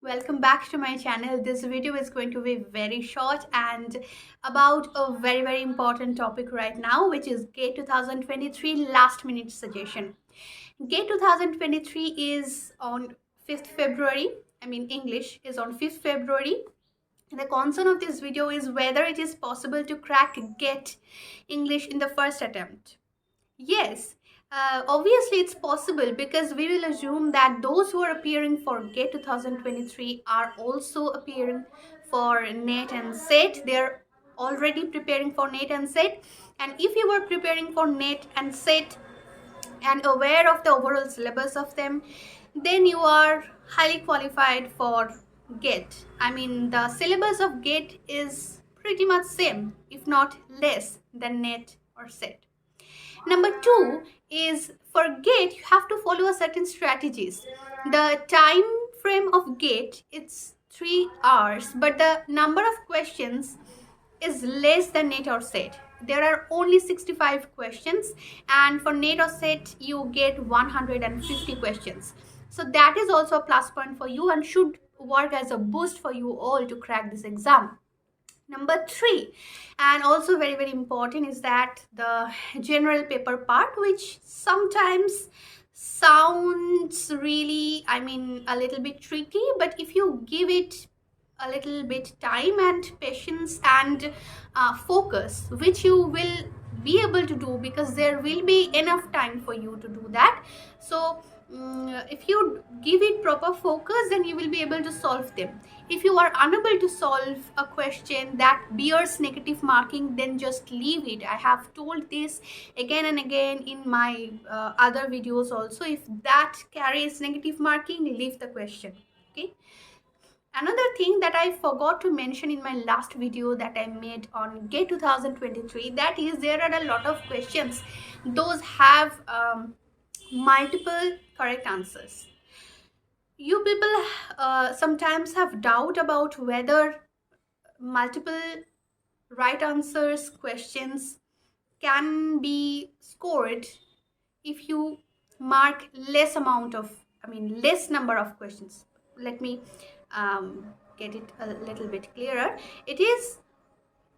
Welcome back to my channel. This video is going to be very short and about a very important topic right now, which is GATE 2023 last minute suggestion. GATE 2023 is on 5th February. English is on 5th February. The concern of this video is whether it is possible to crack GATE English in the first attempt. Yes, obviously it's possible because we will assume that those who are appearing for GATE 2023 are also appearing for NET and SET. They're already preparing for NET and SET. And if you were preparing for NET and SET and aware of the overall syllabus of them, then you are highly qualified for GATE. The syllabus of GATE is pretty much same, if not less than NET or SET. Number two is for GATE, you have to follow a certain strategies. The time frame of GATE, it's 3 hours, but the number of questions is less than NET or SET. There are only 65 questions, and for NET or SET, you get 150 questions. So that is also a plus point for you and should work as a boost for you all to crack this exam. Number three, and also very important, is that the general paper part, which sometimes sounds really a little bit tricky, but if you give it a little bit time and patience and focus, which you will be able to do because there will be enough time for you to do that. So if you give it proper focus, then you will be able to solve them. If you are unable to solve a question that bears negative marking, then just leave it. I have told this again and again in my other videos also. If that carries negative marking, leave the question. Okay. Another thing that I forgot to mention in my last video that I made on GATE 2023, that is, there are a lot of questions. Those have multiple correct answers. You people sometimes have doubt about whether multiple right answers questions can be scored if you mark less number of questions. Let me get it a little bit clearer. It is,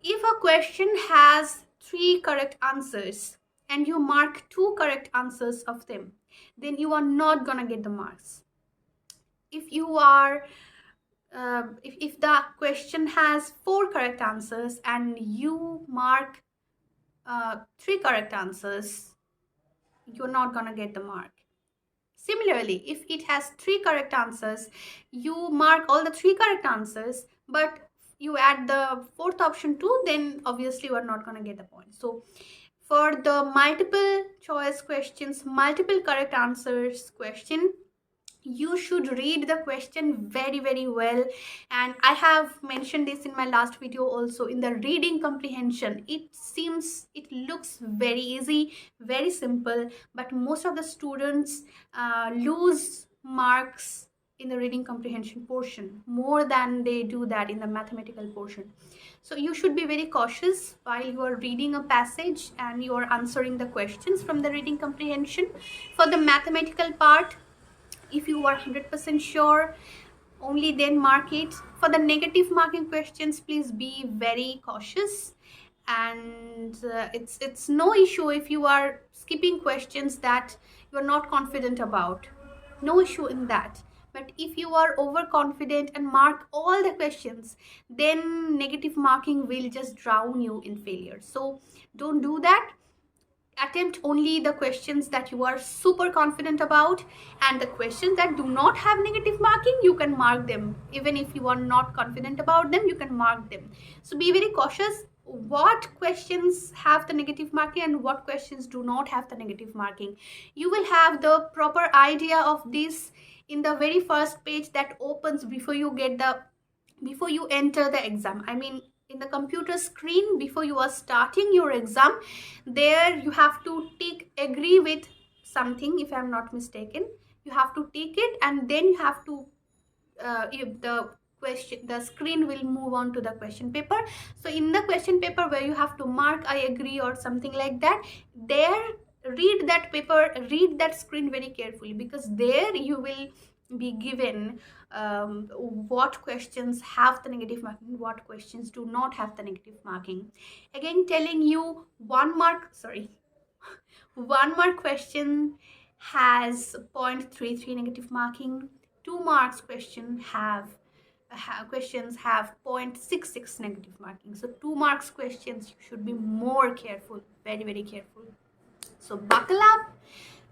if a question has 3 correct answers and you mark 2 correct answers of them, then you are not gonna get the marks. If you are if the question has 4 correct answers and you mark 3 correct answers, you're not gonna get the mark. Similarly, if it has 3 correct answers, you mark all the 3 correct answers, but you add the 4th option too, then obviously you are not going to get the point. So for the multiple choice questions, multiple correct answers question, you should read the question very well. And I have mentioned this in my last video also. In the reading comprehension, it looks very easy, very simple, but most of the students lose marks in the reading comprehension portion more than they do that in the mathematical portion. So you should be very cautious while you are reading a passage and you are answering the questions from the reading comprehension. For the mathematical part, if you are 100% sure, only then mark it. For the negative marking questions, please be very cautious. And it's no issue if you are skipping questions that you are not confident about. No issue in that. But if you are overconfident and mark all the questions, then negative marking will just drown you in failure. So don't do that. Attempt only the questions that you are super confident about, and the questions that do not have negative marking, you can mark them. Even if you are not confident about them, you can mark them. So be very cautious what questions have the negative marking and what questions do not have the negative marking. You will have the proper idea of this in the very first page that opens before you enter the exam. In the computer screen before you are starting your exam, there you have to tick agree with something, if I'm not mistaken. You have to tick it, and then you have to if the screen will move on to the question paper. So in the question paper where you have to mark I agree or something like that, there read that paper, read that screen very carefully, because there you will be given what questions have the negative marking, what questions do not have the negative marking. Again, telling you 1 mark, sorry, 1 mark question has 0.33 negative marking. 2 marks questions have 0.66 negative marking. So 2 marks questions you should be more careful, very very careful. So buckle up.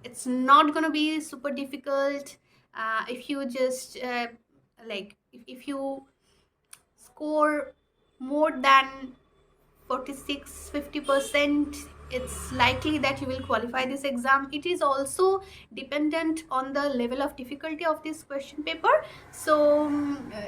It's not gonna be super difficult. If you just like if you score more than 46-50%, it's likely that you will qualify this exam. It is also dependent on the level of difficulty of this question paper. So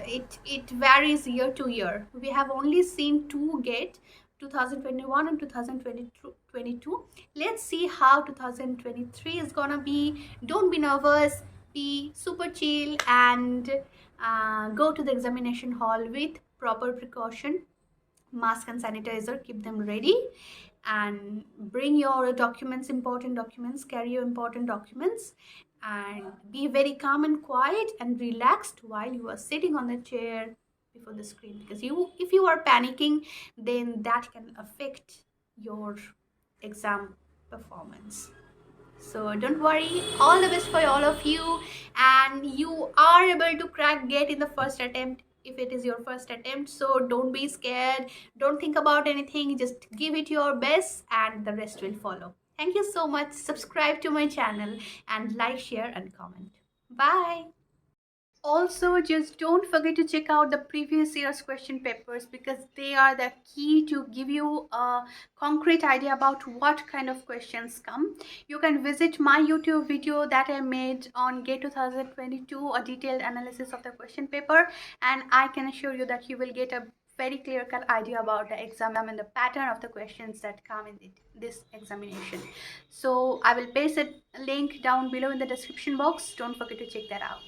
it varies year to year. We have only seen two GATE, 2021 and 2022. Let's see how 2023 is gonna be. Don't be nervous, be super chill, and go to the examination hall with proper precaution. Mask and sanitizer, keep them ready, and bring your documents, important documents, carry your important documents, and be very calm and quiet and relaxed while you are sitting on the chair before the screen, because if you are panicking, then that can affect your exam performance. So don't worry, all the best for all of you, and you are able to crack GATE in the first attempt if it is your first attempt. So don't be scared, don't think about anything, just give it your best and the rest will follow. Thank you so much. Subscribe to my channel and like, share and comment. Bye. Also, just don't forget to check out the previous year's question papers, because they are the key to give you a concrete idea about what kind of questions come. You can visit my YouTube video that I made on GATE 2022, a detailed analysis of the question paper, and I can assure you that you will get a very clear-cut idea about the exam and the pattern of the questions that come in this examination. So I will paste a link down below in the description box. Don't forget to check that out.